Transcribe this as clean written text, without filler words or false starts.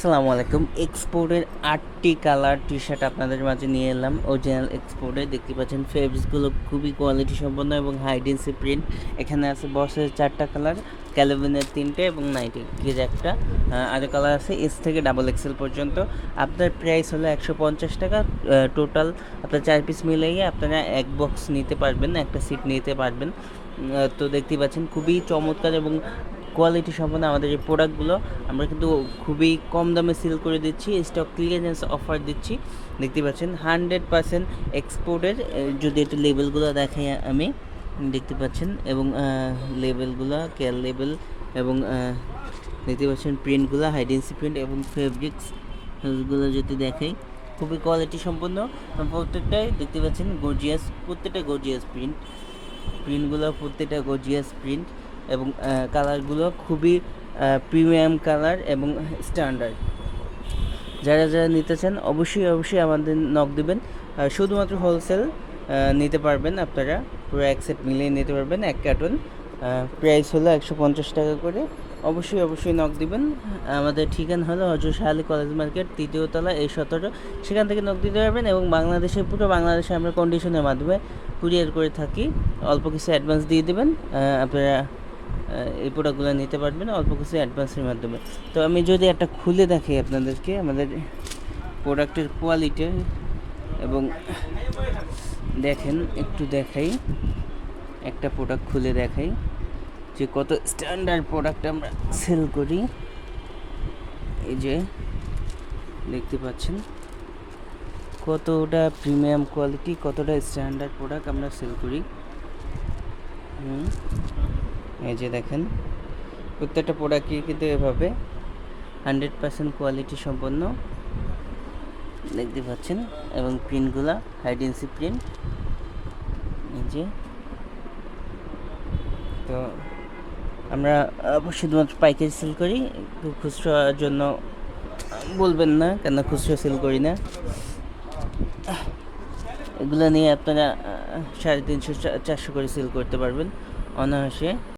আসসালামু আলাইকুম। এক্সপোর্টের ৮টি কালার টি শার্ট আপনাদের মাঝে নিয়ে এলাম। অরিজিনাল এক্সপোর্টে দেখতে পাচ্ছেন ফেব্রিক্সগুলো খুবই কোয়ালিটি সম্পন্ন এবং হাই ডেন্সি প্রিন্ট। এখানে আছে বসের 4টা কালার, ক্যালোভিনের 3টে এবং নাইকির একটা। আরও কালার আছে এস থেকে ডাবল এক্সেল পর্যন্ত। আপনার প্রাইস হলো ১৫০ টাকা। টোটাল আপনার 4 পিস মিলিয়ে আপনারা এক বক্স নিতে পারবেন, একটা সিট নিতে পারবেন। তো দেখতেই পাচ্ছেন খুবই চমৎকার এবং কোয়ালিটি সম্পন্ন আমাদের এই প্রোডাক্টগুলো। আমরা কিন্তু খুবই কম দামে সেল করে দিচ্ছি, স্টক ক্লিয়ারেন্স অফার দিচ্ছি। দেখতে পাচ্ছেন 100% এক্সপোর্টের। যদি একটু লেবেলগুলো দেখাই আমি, দেখতে পাচ্ছেন, এবং লেবেলগুলো কেয়ার লেবেল, এবং দেখতে পাচ্ছেন প্রিন্টগুলো হাইডেন্সি প্রিন্ট এবং ফেব্রিক্সগুলো যদি দেখাই খুবই কোয়ালিটি সম্পন্ন। প্রত্যেকটাই দেখতে পাচ্ছেন গর্জিয়াস, প্রত্যেকটা গর্জিয়াস প্রিন্টগুলো প্রত্যেকটা গর্জিয়াস প্রিন্ট, এবং কালারগুলো খুবই প্রিমিয়াম কালার এবং স্ট্যান্ডার্ড। যারা নিতে চান অবশ্যই আমাদের নক দেবেন। শুধুমাত্র হোলসেল নিতে পারবেন আপনারা, পুরো এক সেট মিলিয়ে নিতে পারবেন। এক কার্টুন প্রাইস হলো ১৫০ টাকা করে। অবশ্যই নক দিবেন। আমাদের ঠিকানা হলো হজরত শাহ আলী কলেজ মার্কেট, ৩য় তলা, A17। সেখান থেকে নক দিতে পারবেন। এবং পুরো বাংলাদেশে আমরা কন্ডিশনের মাধ্যমে কুরিয়ার করে থাকি। অল্প কিছু অ্যাডভান্স দিয়ে দেবেন, আপনারা এই প্রোডাক্টগুলো নিতে পারবেন অল্প কিছু অ্যাডভান্সের মাধ্যমে। তো আমি যদি একটা খুলে দেখাই আপনাদেরকে আমাদের প্রোডাক্টের কোয়ালিটি, এবং দেখেন একটু দেখাই, একটা প্রোডাক্ট খুলে দেখাই যে কত স্ট্যান্ডার্ড প্রোডাক্ট আমরা সেল করি। এই যে দেখতে পাচ্ছেন কতটা প্রিমিয়াম কোয়ালিটি, কতটা স্ট্যান্ডার্ড প্রোডাক্ট আমরা সেল করি। এই যে দেখেন প্রত্যেকটা প্রোডাক্টই কিন্তু এভাবে 100% কোয়ালিটি সম্পন্ন, দেখতে পাচ্ছেন। এবং প্রিন্টগুলা হাইডেন্সি প্রিন্ট। এই যে, তো আমরা শুধুমাত্র পাইকারি সেল করি, খুচরার জন্য বলবেন না, কেন খুচরা সেল করি না। এগুলো নিয়ে আপনারা 350-400 করে সেল করতে পারবেন অনায়াসে।